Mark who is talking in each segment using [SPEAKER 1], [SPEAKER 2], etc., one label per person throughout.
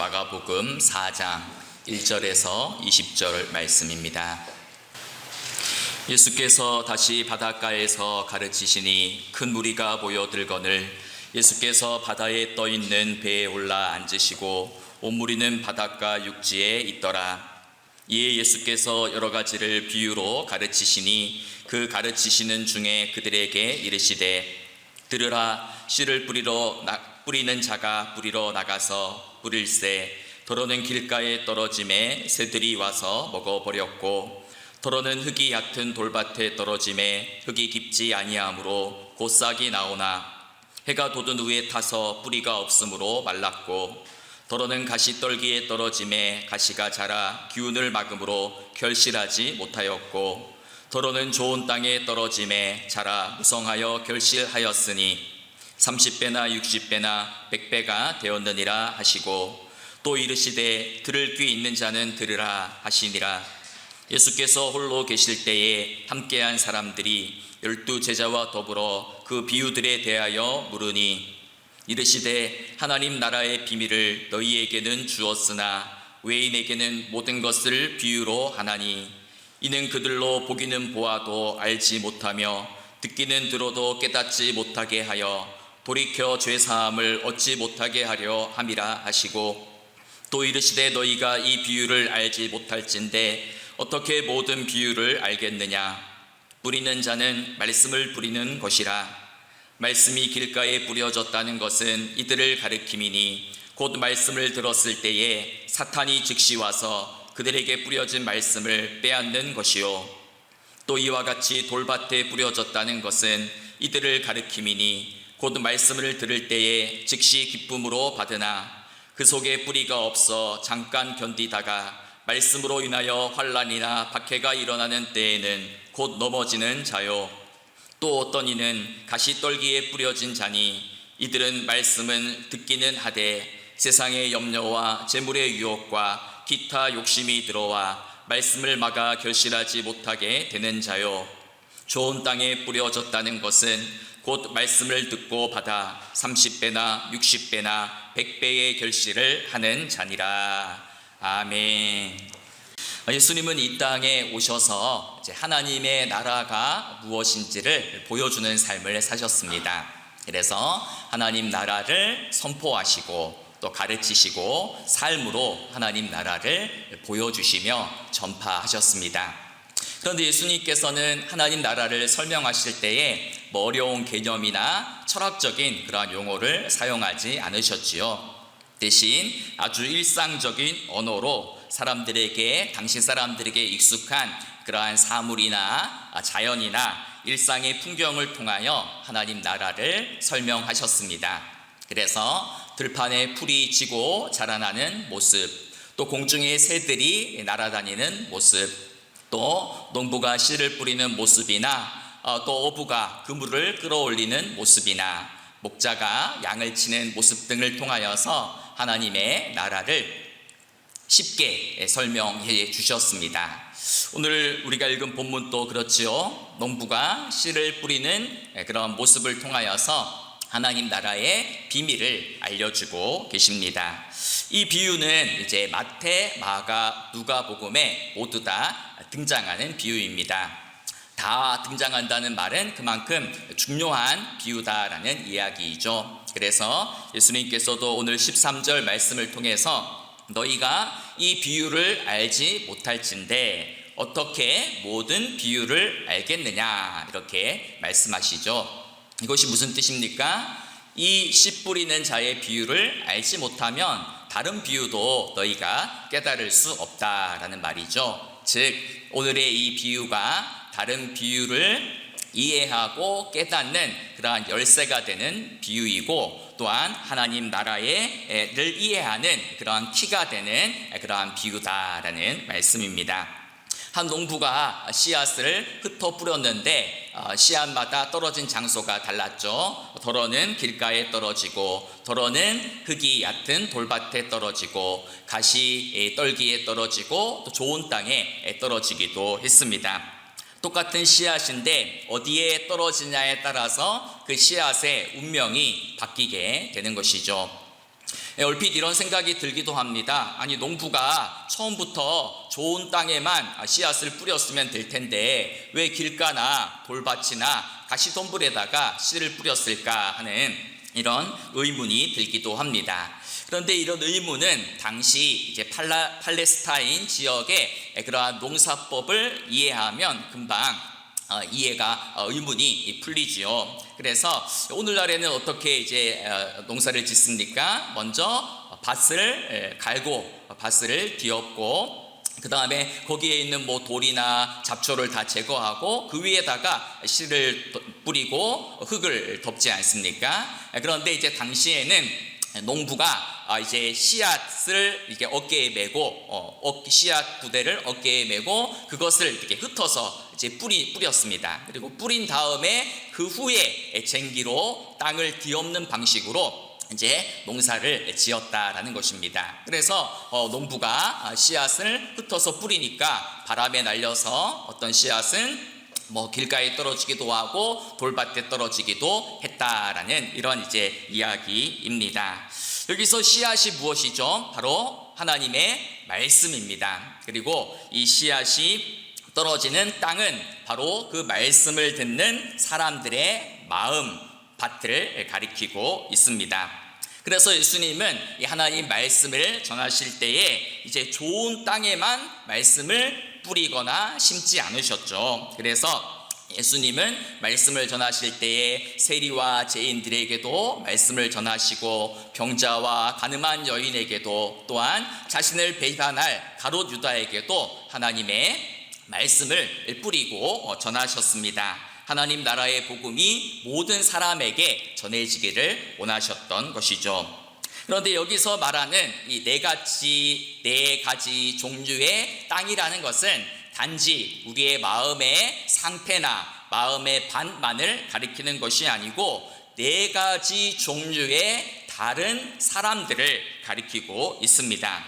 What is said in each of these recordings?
[SPEAKER 1] 마가복음 4장 1절에서 20절 말씀입니다. 예수께서 다시 바닷가에서 가르치시니 큰 무리가 모여들거늘 예수께서 바다에 떠있는 배에 올라 앉으시고 온 무리는 바닷가 육지에 있더라. 이에 예수께서 여러 가지를 비유로 가르치시니 그 가르치시는 중에 그들에게 이르시되 들으라. 씨를 뿌리는 자가 뿌리러 나가서 뿌릴새 더러는 길가에 떨어짐에 새들이 와서 먹어버렸고 더러는 흙이 얕은 돌밭에 떨어짐에 흙이 깊지 아니하므로 곧 싹이 나오나 해가 돋은 후에 타서 뿌리가 없으므로 말랐고 더러는 가시떨기에 떨어짐에 가시가 자라 기운을 막음으로 결실하지 못하였고 더러는 좋은 땅에 떨어짐에 자라 무성하여 결실하였으니 30배나 60배나 100배가 되었느니라 하시고 또 이르시되 들을 귀 있는 자는 들으라 하시니라. 예수께서 홀로 계실 때에 함께한 사람들이 12 제자와 더불어 그 비유들에 대하여 물으니 이르시되 하나님 나라의 비밀을 너희에게는 주었으나 외인에게는 모든 것을 비유로 하나니 이는 그들로 보기는 보아도 알지 못하며 듣기는 들어도 깨닫지 못하게 하여 돌이켜 죄사함을 얻지 못하게 하려 함이라 하시고 또 이르시되 너희가 이 비유를 알지 못할진대 어떻게 모든 비유를 알겠느냐. 뿌리는 자는 말씀을 뿌리는 것이라. 말씀이 길가에 뿌려졌다는 것은 이들을 가리킴이니 곧 말씀을 들었을 때에 사탄이 즉시 와서 그들에게 뿌려진 말씀을 빼앗는 것이요 또 이와 같이 돌밭에 뿌려졌다는 것은 이들을 가리킴이니 곧 말씀을 들을 때에 즉시 기쁨으로 받으나 그 속에 뿌리가 없어 잠깐 견디다가 말씀으로 인하여 환난이나 박해가 일어나는 때에는 곧 넘어지는 자요 또 어떤 이는 가시떨기에 뿌려진 자니 이들은 말씀은 듣기는 하되 세상의 염려와 재물의 유혹과 기타 욕심이 들어와 말씀을 막아 결실하지 못하게 되는 자요 좋은 땅에 뿌려졌다는 것은 곧 말씀을 듣고 받아 30배나 60배나 100배의 결실을 하는 자니라. 아멘. 예수님은 이 땅에 오셔서 하나님의 나라가 무엇인지를 보여주는 삶을 사셨습니다. 그래서 하나님 나라를 선포하시고 또 가르치시고 삶으로 하나님 나라를 보여주시며 전파하셨습니다. 그런데 예수님께서는 하나님 나라를 설명하실 때에 어려운 개념이나 철학적인 그러한 용어를 사용하지 않으셨지요. 대신 아주 일상적인 언어로 당시 사람들에게 익숙한 그러한 사물이나 자연이나 일상의 풍경을 통하여 하나님 나라를 설명하셨습니다. 그래서 들판에 풀이 지고 자라나는 모습, 또 공중에 새들이 날아다니는 모습, 또 농부가 씨를 뿌리는 모습이나 또 어부가 그물을 끌어올리는 모습이나 목자가 양을 치는 모습 등을 통하여서 하나님의 나라를 쉽게 설명해 주셨습니다. 오늘 우리가 읽은 본문도 그렇지요. 농부가 씨를 뿌리는 그런 모습을 통하여서 하나님 나라의 비밀을 알려주고 계십니다. 이 비유는 이제 마태, 마가, 누가복음에 모두 다 등장하는 비유입니다. 다 등장한다는 말은 그만큼 중요한 비유다라는 이야기이죠. 그래서 예수님께서도 오늘 13절 말씀을 통해서 너희가 이 비유를 알지 못할진대 어떻게 모든 비유를 알겠느냐 이렇게 말씀하시죠. 이것이 무슨 뜻입니까? 이 씨 뿌리는 자의 비유를 알지 못하면 다른 비유도 너희가 깨달을 수 없다라는 말이죠. 즉 오늘의 이 비유가 다른 비유를 이해하고 깨닫는 그러한 열쇠가 되는 비유이고 또한 하나님 나라를 이해하는 그러한 키가 되는 그러한 비유다라는 말씀입니다. 한 농부가 씨앗을 흩어 뿌렸는데 씨앗마다 떨어진 장소가 달랐죠. 더러는 길가에 떨어지고 더러는 흙이 얕은 돌밭에 떨어지고 가시 떨기에 떨어지고 또 좋은 땅에 떨어지기도 했습니다. 똑같은 씨앗인데 어디에 떨어지냐에 따라서 그 씨앗의 운명이 바뀌게 되는 것이죠. 얼핏 이런 생각이 들기도 합니다. 아니, 농부가 처음부터 좋은 땅에만 씨앗을 뿌렸으면 될 텐데 왜 길가나 돌밭이나 가시덤불에다가 씨를 뿌렸을까 하는 이런 의문이 들기도 합니다. 그런데 이런 의문은 당시 이제 팔레스타인 지역의 그러한 농사법을 이해하면 금방 의문이 풀리지요. 그래서 오늘날에는 어떻게 이제 농사를 짓습니까? 먼저 밭을 갈고 밭을 뒤엎고 그 다음에 거기에 있는 뭐 돌이나 잡초를 다 제거하고 그 위에다가 씨를 뿌리고 흙을 덮지 않습니까? 그런데 이제 당시에는 농부가 이제 씨앗을 이렇게 어깨에 메고 씨앗 부대를 어깨에 메고 그것을 이렇게 흩어서 이제 뿌렸습니다. 그리고 뿌린 다음에 그 후에 쟁기로 땅을 뒤엎는 방식으로 이제 농사를 지었다라는 것입니다. 그래서 농부가 씨앗을 흩어서 뿌리니까 바람에 날려서 어떤 씨앗은 뭐 길가에 떨어지기도 하고 돌밭에 떨어지기도 했다라는 이런 이제 이야기입니다. 여기서 씨앗이 무엇이죠? 바로 하나님의 말씀입니다. 그리고 이 씨앗이 떨어지는 땅은 바로 그 말씀을 듣는 사람들의 마음, 밭을 가리키고 있습니다. 그래서 예수님은 이 하나님 말씀을 전하실 때에 이제 좋은 땅에만 말씀을 뿌리거나 심지 않으셨죠. 그래서 예수님은 말씀을 전하실 때에 세리와 죄인들에게도 말씀을 전하시고 병자와 가늠한 여인에게도 또한 자신을 배반할 가롯 유다에게도 하나님의 말씀을 뿌리고 전하셨습니다. 하나님 나라의 복음이 모든 사람에게 전해지기를 원하셨던 것이죠. 그런데 여기서 말하는 이 네 가지 종류의 땅이라는 것은 단지 우리의 마음의 상태나 마음의 반만을 가리키는 것이 아니고 네 가지 종류의 다른 사람들을 가리키고 있습니다.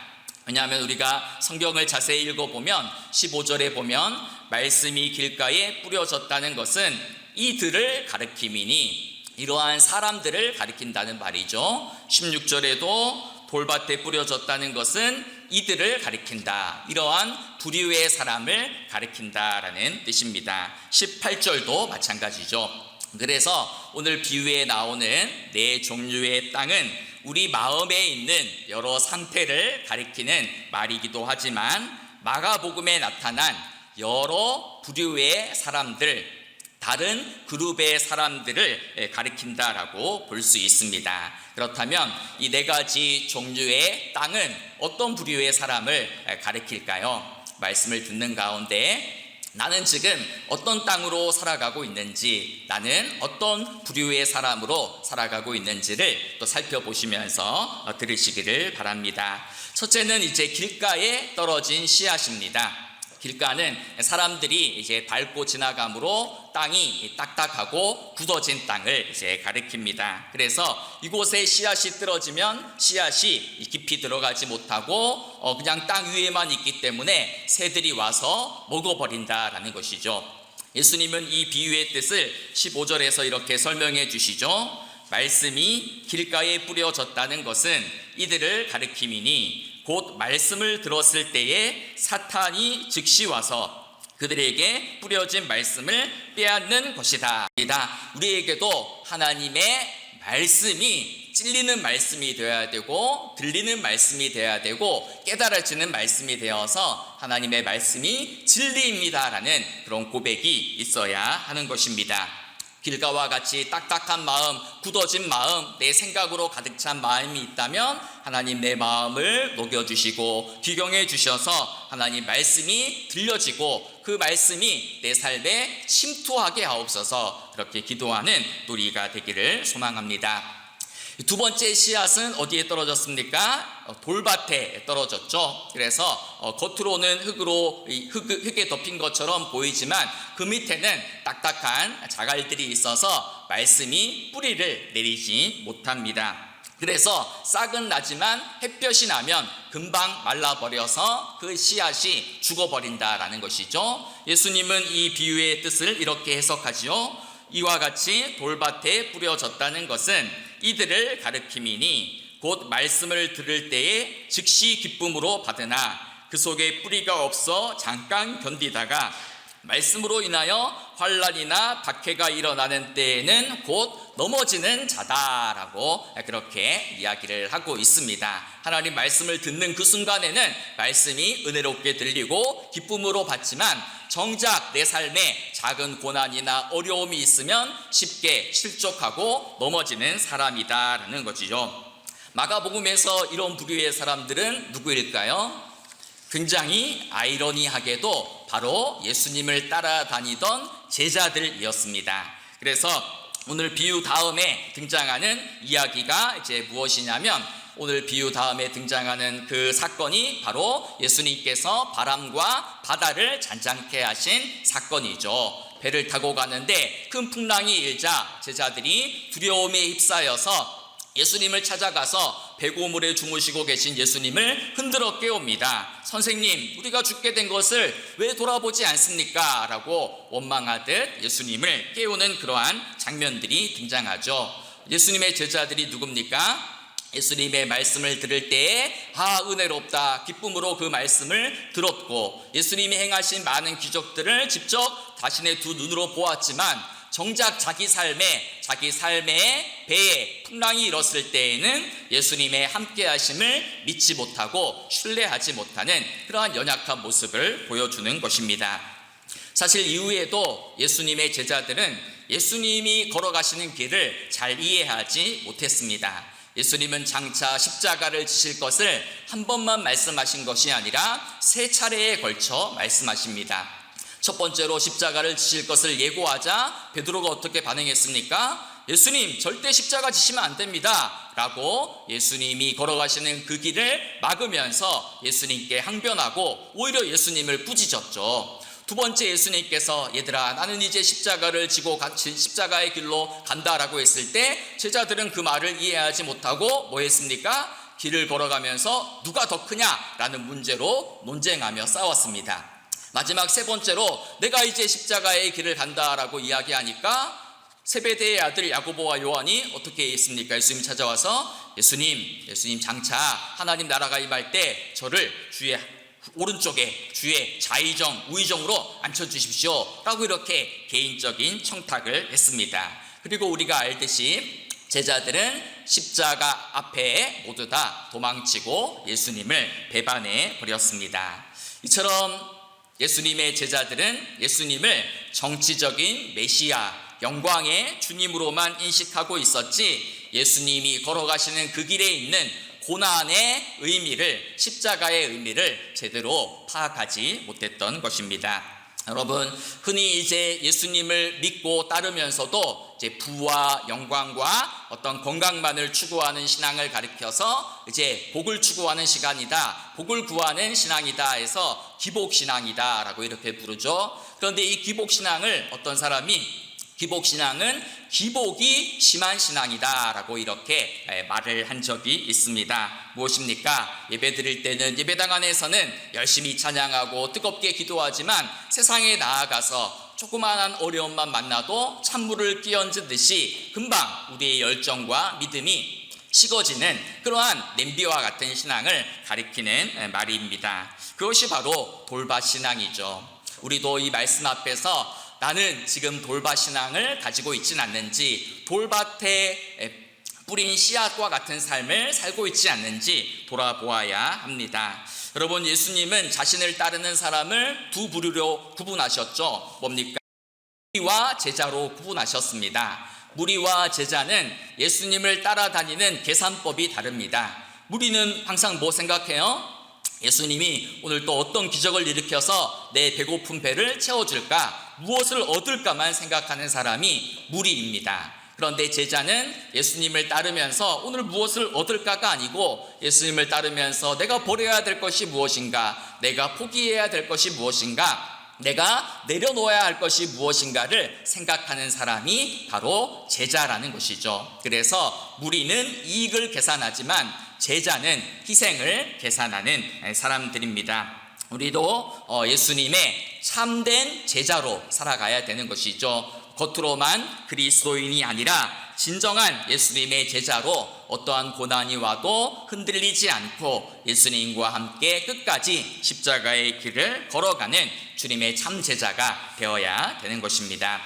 [SPEAKER 1] 왜냐하면 우리가 성경을 자세히 읽어보면 15절에 보면 말씀이 길가에 뿌려졌다는 것은 이들을 가리킴이니 이러한 사람들을 가리킨다는 말이죠. 16절에도 돌밭에 뿌려졌다는 것은 이들을 가리킨다. 이러한 부류의 사람을 가리킨다라는 뜻입니다. 18절도 마찬가지죠. 그래서 오늘 비유에 나오는 네 종류의 땅은 우리 마음에 있는 여러 상태를 가리키는 말이기도 하지만 마가복음에 나타난 여러 부류의 사람들, 다른 그룹의 사람들을 가리킨다라고 볼 수 있습니다. 그렇다면 이 네 가지 종류의 땅은 어떤 부류의 사람을 가리킬까요? 말씀을 듣는 가운데 나는 지금 어떤 땅으로 살아가고 있는지, 나는 어떤 부류의 사람으로 살아가고 있는지를 또 살펴보시면서 들으시기를 바랍니다. 첫째는 이제 길가에 떨어진 씨앗입니다. 길가는 사람들이 이제 밟고 지나감으로 땅이 딱딱하고 굳어진 땅을 이제 가리킵니다. 그래서 이곳에 씨앗이 떨어지면 씨앗이 깊이 들어가지 못하고 그냥 땅 위에만 있기 때문에 새들이 와서 먹어버린다라는 것이죠. 예수님은 이 비유의 뜻을 15절에서 이렇게 설명해 주시죠. 말씀이 길가에 뿌려졌다는 것은 이들을 가리킴이니 곧 말씀을 들었을 때에 사탄이 즉시 와서 그들에게 뿌려진 말씀을 빼앗는 것이다. 우리에게도 하나님의 말씀이 찔리는 말씀이 되어야 되고 들리는 말씀이 되어야 되고 깨달아지는 말씀이 되어서 하나님의 말씀이 진리입니다라는 그런 고백이 있어야 하는 것입니다. 길가와 같이 딱딱한 마음, 굳어진 마음, 내 생각으로 가득 찬 마음이 있다면 하나님 내 마음을 녹여주시고 귀경해 주셔서 하나님 말씀이 들려지고 그 말씀이 내 삶에 침투하게 하옵소서. 그렇게 기도하는 우리가 되기를 소망합니다. 두 번째 씨앗은 어디에 떨어졌습니까? 돌밭에 떨어졌죠. 그래서 겉으로는 흙에 덮인 것처럼 보이지만 그 밑에는 딱딱한 자갈들이 있어서 말씀이 뿌리를 내리지 못합니다. 그래서 싹은 나지만 햇볕이 나면 금방 말라버려서 그 씨앗이 죽어버린다라는 것이죠. 예수님은 이 비유의 뜻을 이렇게 해석하지요. 이와 같이 돌밭에 뿌려졌다는 것은 이들을 가리킴이니 곧 말씀을 들을 때에 즉시 기쁨으로 받으나 그 속에 뿌리가 없어 잠깐 견디다가 말씀으로 인하여 환난이나 박해가 일어나는 때에는 곧 넘어지는 자다라고 그렇게 이야기를 하고 있습니다. 하나님 말씀을 듣는 그 순간에는 말씀이 은혜롭게 들리고 기쁨으로 받지만 정작 내 삶에 작은 고난이나 어려움이 있으면 쉽게 실족하고 넘어지는 사람이다라는 것이죠. 마가복음에서 이런 부류의 사람들은 누구일까요? 굉장히 아이러니하게도 바로 예수님을 따라다니던 제자들이었습니다. 그래서 오늘 비유 다음에 등장하는 이야기가 이제 무엇이냐면, 오늘 비유 다음에 등장하는 그 사건이 바로 예수님께서 바람과 바다를 잔잔케 하신 사건이죠. 배를 타고 가는데 큰 풍랑이 일자 제자들이 두려움에 휩싸여서 예수님을 찾아가서 배고물에 주무시고 계신 예수님을 흔들어 깨웁니다. 선생님, 우리가 죽게 된 것을 왜 돌아보지 않습니까? 라고 원망하듯 예수님을 깨우는 그러한 장면들이 등장하죠. 예수님의 제자들이 누굽니까? 예수님의 말씀을 들을 때에 은혜롭다 기쁨으로 그 말씀을 들었고, 예수님이 행하신 많은 기적들을 직접 자신의 두 눈으로 보았지만 정작 자기 삶의 배에 풍랑이 일었을 때에는 예수님의 함께 하심을 믿지 못하고 신뢰하지 못하는 그러한 연약한 모습을 보여주는 것입니다. 사실 이후에도 예수님의 제자들은 예수님이 걸어가시는 길을 잘 이해하지 못했습니다. 예수님은 장차 십자가를 지실 것을 한 번만 말씀하신 것이 아니라 3차례에 걸쳐 말씀하십니다. 첫 번째로 십자가를 지실 것을 예고하자 베드로가 어떻게 반응했습니까? 예수님, 절대 십자가 지시면 안 됩니다 라고 예수님이 걸어가시는 그 길을 막으면서 예수님께 항변하고 오히려 예수님을 꾸짖었죠. 두 번째, 예수님께서 얘들아, 나는 이제 십자가를 지고 십자가의 길로 간다라고 했을 때 제자들은 그 말을 이해하지 못하고 뭐 했습니까? 길을 걸어가면서 누가 더 크냐라는 문제로 논쟁하며 싸웠습니다. 마지막 3번째로 내가 이제 십자가의 길을 간다라고 이야기하니까 세베대의 아들 야고보와 요한이 어떻게 했습니까? 예수님 찾아와서 예수님 장차 하나님 나라가 임할 때 저를 주의 오른쪽에 주의 좌의정 우의정으로 앉혀주십시오 라고 이렇게 개인적인 청탁을 했습니다. 그리고 우리가 알듯이 제자들은 십자가 앞에 모두 다 도망치고 예수님을 배반해 버렸습니다. 이처럼 예수님의 제자들은 예수님을 정치적인 메시아, 영광의 주님으로만 인식하고 있었지 예수님이 걸어가시는 그 길에 있는 고난의 의미를, 십자가의 의미를 제대로 파악하지 못했던 것입니다. 여러분, 흔히 이제 예수님을 믿고 따르면서도 이제 부와 영광과 어떤 건강만을 추구하는 신앙을 가리켜서 이제 복을 추구하는 시간이다, 복을 구하는 신앙이다 해서 기복신앙이다 라고 이렇게 부르죠. 그런데 이 기복신앙을 어떤 사람이 기복신앙은 기복이 심한 신앙이다 라고 이렇게 말을 한 적이 있습니다. 무엇입니까? 예배 드릴 때는 예배당 안에서는 열심히 찬양하고 뜨겁게 기도하지만 세상에 나아가서 조그마한 어려움만 만나도 찬물을 끼얹듯이 금방 우리의 열정과 믿음이 식어지는 그러한 냄비와 같은 신앙을 가리키는 말입니다. 그것이 바로 돌밭신앙이죠. 우리도 이 말씀 앞에서 나는 지금 돌밭신앙을 가지고 있진 않는지, 돌밭에 뿌린 씨앗과 같은 삶을 살고 있지 않는지 돌아보아야 합니다. 여러분, 예수님은 자신을 따르는 사람을 두 부류로 구분하셨죠. 뭡니까? 무리와 제자로 구분하셨습니다. 무리와 제자는 예수님을 따라다니는 계산법이 다릅니다. 무리는 항상 뭐 생각해요? 예수님이 오늘 또 어떤 기적을 일으켜서 내 배고픈 배를 채워줄까, 무엇을 얻을까만 생각하는 사람이 무리입니다. 그런데 제자는 예수님을 따르면서 오늘 무엇을 얻을까가 아니고 예수님을 따르면서 내가 버려야 될 것이 무엇인가, 내가 포기해야 될 것이 무엇인가, 내가 내려놓아야 할 것이 무엇인가를 생각하는 사람이 바로 제자라는 것이죠. 그래서 무리는 이익을 계산하지만 제자는 희생을 계산하는 사람들입니다. 우리도 예수님의 참된 제자로 살아가야 되는 것이죠. 겉으로만 그리스도인이 아니라 진정한 예수님의 제자로 어떠한 고난이 와도 흔들리지 않고 예수님과 함께 끝까지 십자가의 길을 걸어가는 주님의 참 제자가 되어야 되는 것입니다.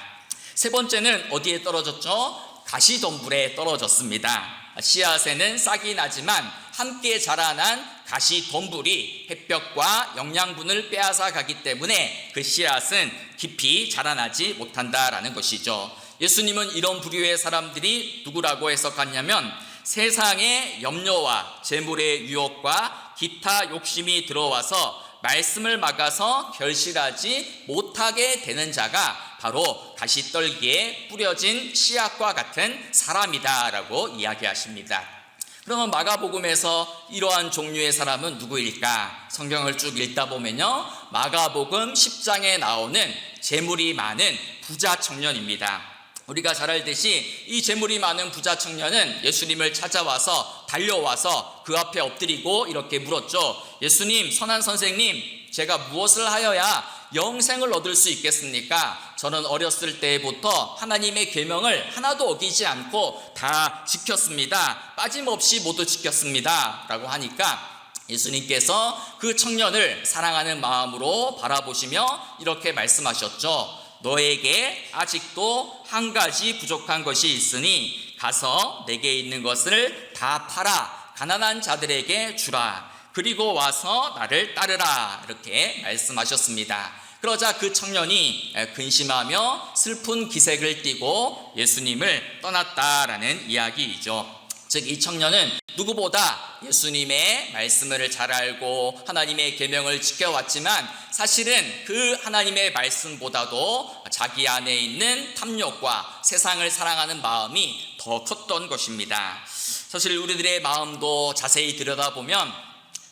[SPEAKER 1] 세 번째는 어디에 떨어졌죠? 가시덤불에 떨어졌습니다. 씨앗에는 싹이 나지만 함께 자라난 가시덤불이 햇볕과 영양분을 빼앗아 가기 때문에 그 씨앗은 깊이 자라나지 못한다라는 것이죠. 예수님은 이런 부류의 사람들이 누구라고 해석하냐면 세상의 염려와 재물의 유혹과 기타 욕심이 들어와서 말씀을 막아서 결실하지 못하게 되는 자가 바로 가시떨기에 뿌려진 씨앗과 같은 사람이다라고 이야기하십니다. 그러면 마가복음에서 이러한 종류의 사람은 누구일까? 성경을 쭉 읽다 보면요, 마가복음 10장에 나오는 재물이 많은 부자 청년입니다. 우리가 잘 알듯이 이 재물이 많은 부자 청년은 예수님을 찾아와서 달려와서 그 앞에 엎드리고 이렇게 물었죠. 예수님, 선한 선생님, 제가 무엇을 하여야 영생을 얻을 수 있겠습니까? 저는 어렸을 때부터 하나님의 계명을 하나도 어기지 않고 다 지켰습니다. 빠짐없이 모두 지켰습니다 라고 하니까 예수님께서 그 청년을 사랑하는 마음으로 바라보시며 이렇게 말씀하셨죠. 너에게 아직도 한 가지 부족한 것이 있으니 가서 내게 있는 것을 다 팔아 가난한 자들에게 주라. 그리고 와서 나를 따르라. 이렇게 말씀하셨습니다. 그러자 그 청년이 근심하며 슬픈 기색을 띠고 예수님을 떠났다라는 이야기이죠. 즉 이 청년은 누구보다 예수님의 말씀을 잘 알고 하나님의 계명을 지켜왔지만 사실은 그 하나님의 말씀보다도 자기 안에 있는 탐욕과 세상을 사랑하는 마음이 더 컸던 것입니다. 사실 우리들의 마음도 자세히 들여다보면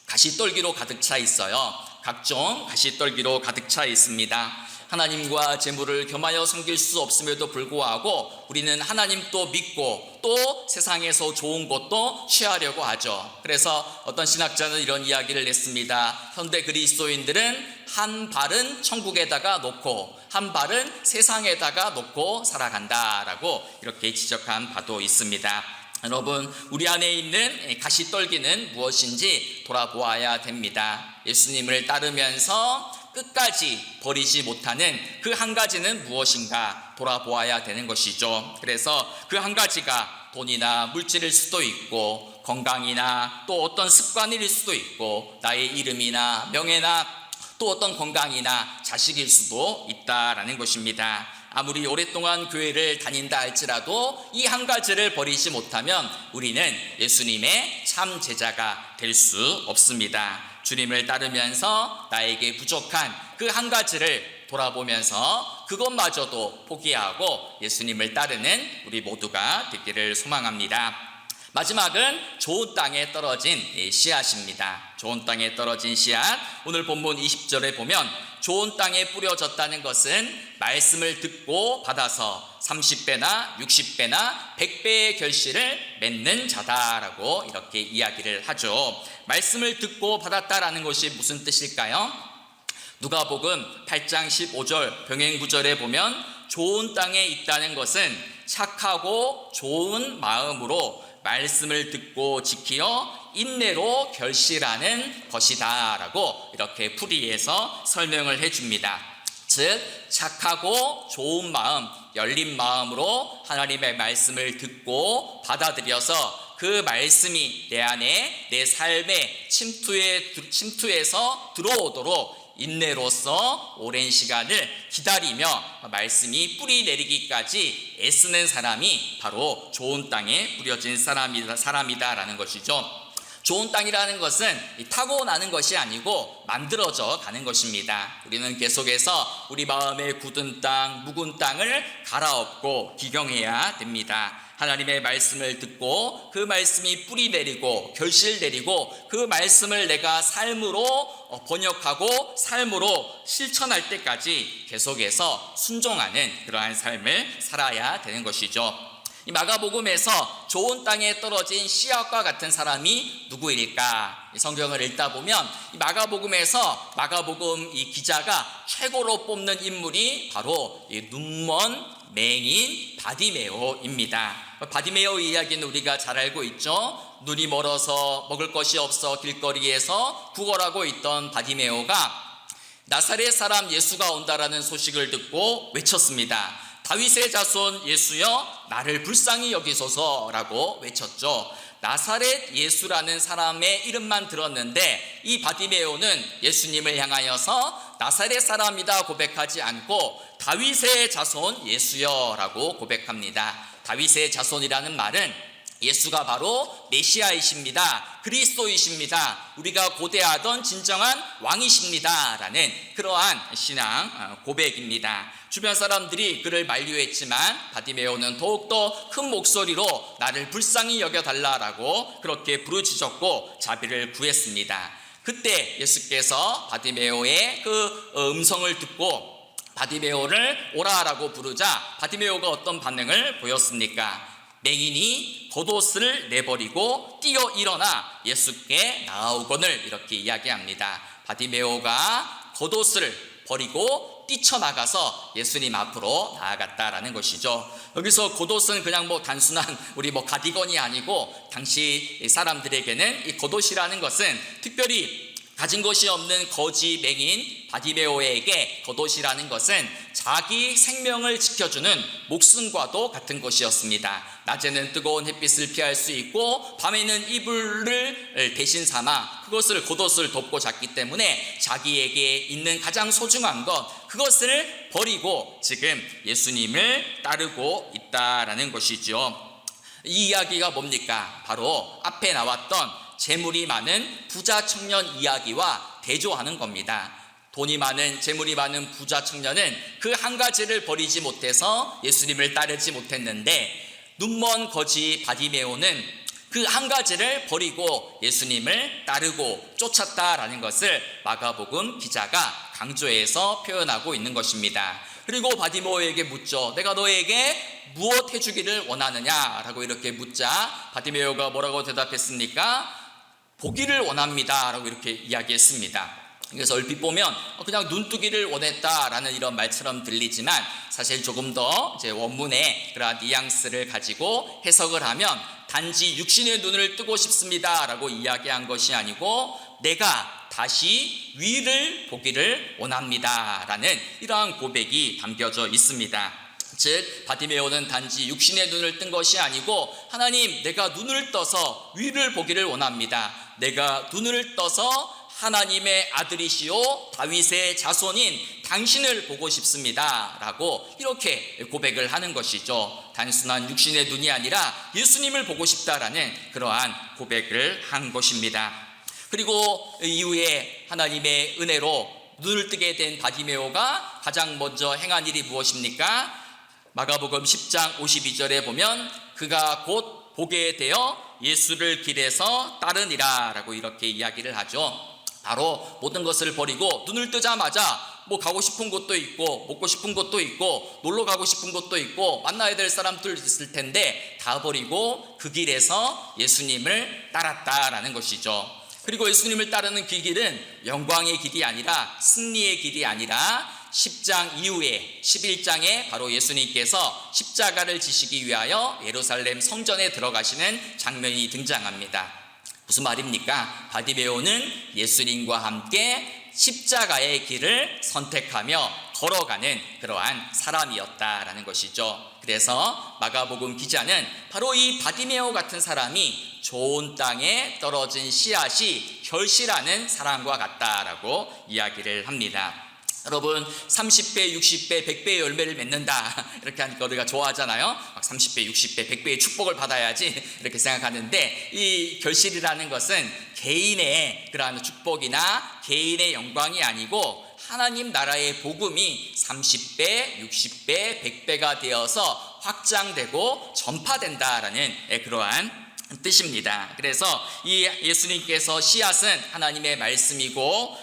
[SPEAKER 1] 가시떨기로 가득 차 있어요. 각종 가시떨기로 가득 차 있습니다. 하나님과 재물을 겸하여 섬길 수 없음에도 불구하고 우리는 하나님도 믿고 또 세상에서 좋은 것도 취하려고 하죠. 그래서 어떤 신학자는 이런 이야기를 냈습니다. 현대 그리스도인들은 한 발은 천국에다가 놓고 한 발은 세상에다가 놓고 살아간다라고 이렇게 지적한 바도 있습니다. 여러분, 우리 안에 있는 가시떨기는 무엇인지 돌아보아야 됩니다. 예수님을 따르면서 끝까지 버리지 못하는 그 한 가지는 무엇인가 돌아보아야 되는 것이죠. 그래서 그 한 가지가 돈이나 물질일 수도 있고 건강이나 또 어떤 습관일 수도 있고 나의 이름이나 명예나 또 어떤 건강이나 자식일 수도 있다라는 것입니다. 아무리 오랫동안 교회를 다닌다 할지라도 이 한 가지를 버리지 못하면 우리는 예수님의 참 제자가 될 수 없습니다. 주님을 따르면서 나에게 부족한 그 한 가지를 돌아보면서 그것마저도 포기하고 예수님을 따르는 우리 모두가 되기를 소망합니다. 마지막은 좋은 땅에 떨어진 씨앗입니다. 좋은 땅에 떨어진 씨앗, 오늘 본문 20절에 보면 좋은 땅에 뿌려졌다는 것은 말씀을 듣고 받아서 30배나 60배나 100배의 결실을 맺는 자다라고 이렇게 이야기를 하죠. 말씀을 듣고 받았다라는 것이 무슨 뜻일까요? 누가복음 8장 15절 병행 구절에 보면 좋은 땅에 있다는 것은 착하고 좋은 마음으로 말씀을 듣고 지키어 인내로 결실하는 것이다 라고 이렇게 풀이해서 설명을 해줍니다. 즉 착하고 좋은 마음, 열린 마음으로 하나님의 말씀을 듣고 받아들여서 그 말씀이 내 안에 내 삶의 침투에서 들어오도록 인내로서 오랜 시간을 기다리며 말씀이 뿌리 내리기까지 애쓰는 사람이 바로 좋은 땅에 뿌려진 사람이다라는 것이죠. 좋은 땅이라는 것은 타고나는 것이 아니고 만들어져 가는 것입니다. 우리는 계속해서 우리 마음의 굳은 땅, 묵은 땅을 갈아엎고 기경해야 됩니다. 하나님의 말씀을 듣고 그 말씀이 뿌리 내리고 결실 내리고 그 말씀을 내가 삶으로 번역하고 삶으로 실천할 때까지 계속해서 순종하는 그러한 삶을 살아야 되는 것이죠. 이 마가복음에서 좋은 땅에 떨어진 씨앗과 같은 사람이 누구일까? 성경을 읽다 보면 이 마가복음에서 마가복음 이 기자가 최고로 뽑는 인물이 바로 이 눈먼 맹인 바디메오입니다. 바디메오 이야기는 우리가 잘 알고 있죠. 눈이 멀어서 먹을 것이 없어 길거리에서 구걸하고 있던 바디메오가 나사렛 사람 예수가 온다라는 소식을 듣고 외쳤습니다. 다윗의 자손 예수여, 나를 불쌍히 여기소서라고 외쳤죠. 나사렛 예수라는 사람의 이름만 들었는데 이 바디메오는 예수님을 향하여서 나사렛 사람이다 고백하지 않고 다윗의 자손 예수여라고 고백합니다. 다윗의 자손이라는 말은 예수가 바로 메시아이십니다. 그리스도이십니다. 우리가 고대하던 진정한 왕이십니다. 라는 그러한 신앙 고백입니다. 주변 사람들이 그를 만류했지만 바디메오는 더욱더 큰 목소리로 나를 불쌍히 여겨달라라고 그렇게 부르짖었고 자비를 구했습니다. 그때 예수께서 바디메오의 그 음성을 듣고 바디메오를 오라라고 부르자 바디메오가 어떤 반응을 보였습니까? 맹인이 겉옷을 내버리고 뛰어 일어나 예수께 나아오거늘 이렇게 이야기합니다. 바디메오가 겉옷을 버리고 뛰쳐나가서 예수님 앞으로 나아갔다라는 것이죠. 여기서 겉옷은 그냥 단순한 우리 가디건이 아니고 당시 사람들에게는 이 겉옷이라는 것은 특별히 가진 것이 없는 거지 맹인 바디메오에게 겉옷이라는 것은 자기 생명을 지켜주는 목숨과도 같은 것이었습니다. 낮에는 뜨거운 햇빛을 피할 수 있고 밤에는 이불을 대신 삼아 그것을 겉옷을 덮고 잤기 때문에 자기에게 있는 가장 소중한 것 그것을 버리고 지금 예수님을 따르고 있다라는 것이죠. 이 이야기가 뭡니까? 바로 앞에 나왔던 재물이 많은 부자 청년 이야기와 대조하는 겁니다. 돈이 많은 재물이 많은 부자 청년은 그 한 가지를 버리지 못해서 예수님을 따르지 못했는데 눈먼 거지 바디메오는 그 한 가지를 버리고 예수님을 따르고 쫓았다라는 것을 마가복음 기자가 강조해서 표현하고 있는 것입니다. 그리고 바디메오에게 묻죠. 내가 너에게 무엇 해주기를 원하느냐? 라고 이렇게 묻자 바디메오가 뭐라고 대답했습니까? 보기를 원합니다 라고 이렇게 이야기했습니다. 그래서 얼핏 보면 그냥 눈뜨기를 원했다라는 이런 말처럼 들리지만 사실 조금 더 이제 원문의 그러한 뉘앙스를 가지고 해석을 하면 단지 육신의 눈을 뜨고 싶습니다 라고 이야기한 것이 아니고 내가 다시 위를 보기를 원합니다 라는 이러한 고백이 담겨져 있습니다. 즉 바디메오는 단지 육신의 눈을 뜬 것이 아니고 하나님 내가 눈을 떠서 위를 보기를 원합니다. 내가 눈을 떠서 하나님의 아들이시오 다윗의 자손인 당신을 보고 싶습니다 라고 이렇게 고백을 하는 것이죠. 단순한 육신의 눈이 아니라 예수님을 보고 싶다라는 그러한 고백을 한 것입니다. 그리고 이후에 하나님의 은혜로 눈을 뜨게 된 바디메오가 가장 먼저 행한 일이 무엇입니까? 마가복음 10장 52절에 보면 그가 곧 보게 되어 예수를 길에서 따르니라 라고 이렇게 이야기를 하죠. 바로 모든 것을 버리고 눈을 뜨자마자 가고 싶은 곳도 있고 먹고 싶은 것도 있고 놀러 가고 싶은 것도 있고 만나야 될 사람들 있을 텐데 다 버리고 그 길에서 예수님을 따랐다라는 것이죠. 그리고 예수님을 따르는 그 길은 영광의 길이 아니라 승리의 길이 아니라 10장 이후에 11장에 바로 예수님께서 십자가를 지시기 위하여 예루살렘 성전에 들어가시는 장면이 등장합니다. 무슨 말입니까? 바디메오는 예수님과 함께 십자가의 길을 선택하며 걸어가는 그러한 사람이었다라는 것이죠. 그래서 마가복음 기자는 바로 이 바디메오 같은 사람이 좋은 땅에 떨어진 씨앗이 결실하는 사람과 같다라고 이야기를 합니다. 여러분 30배, 60배, 100배의 열매를 맺는다 이렇게 하니까 우리가 좋아하잖아요. 30배, 60배, 100배의 축복을 받아야지 이렇게 생각하는데 이 결실이라는 것은 개인의 그러한 축복이나 개인의 영광이 아니고 하나님 나라의 복음이 30배, 60배, 100배가 되어서 확장되고 전파된다라는 그러한 뜻입니다. 그래서 이 예수님께서 씨앗은 하나님의 말씀이고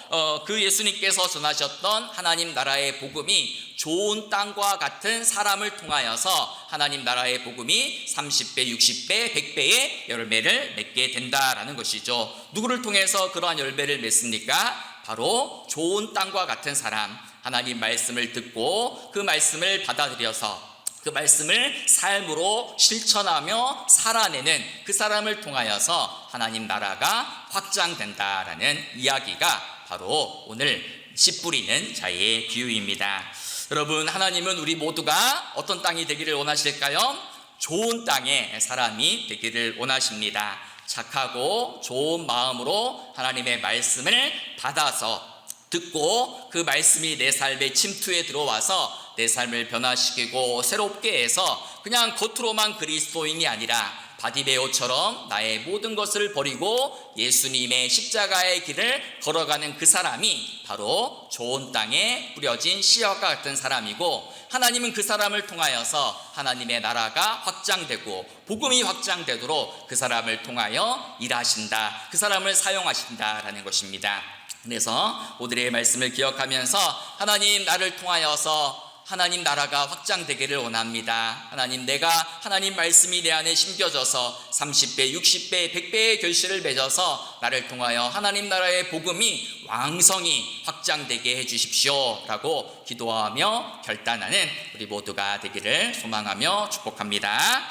[SPEAKER 1] 그 예수님께서 전하셨던 하나님 나라의 복음이 좋은 땅과 같은 사람을 통하여서 하나님 나라의 복음이 30배, 60배, 100배의 열매를 맺게 된다라는 것이죠. 누구를 통해서 그러한 열매를 맺습니까? 바로 좋은 땅과 같은 사람, 하나님 말씀을 듣고 그 말씀을 받아들여서 그 말씀을 삶으로 실천하며 살아내는 그 사람을 통하여서 하나님 나라가 확장된다라는 이야기가 바로 오늘 씨 뿌리는 자의 비유입니다. 여러분, 하나님은 우리 모두가 어떤 땅이 되기를 원하실까요? 좋은 땅의 사람이 되기를 원하십니다. 착하고 좋은 마음으로 하나님의 말씀을 받아서 듣고 그 말씀이 내 삶의 침투에 들어와서 내 삶을 변화시키고 새롭게 해서 그냥 겉으로만 그리스도인이 아니라 바디메오처럼 나의 모든 것을 버리고 예수님의 십자가의 길을 걸어가는 그 사람이 바로 좋은 땅에 뿌려진 씨앗과 같은 사람이고, 하나님은 그 사람을 통하여서 하나님의 나라가 확장되고 복음이 확장되도록 그 사람을 통하여 일하신다, 그 사람을 사용하신다라는 것입니다. 그래서 오늘의 말씀을 기억하면서 하나님, 나를 통하여서 하나님 나라가 확장되기를 원합니다. 하나님, 내가 하나님 말씀이 내 안에 심겨져서 30배, 60배, 100배의 결실을 맺어서 나를 통하여 하나님 나라의 복음이 왕성히 확장되게 해주십시오 라고 기도하며 결단하는 우리 모두가 되기를 소망하며 축복합니다.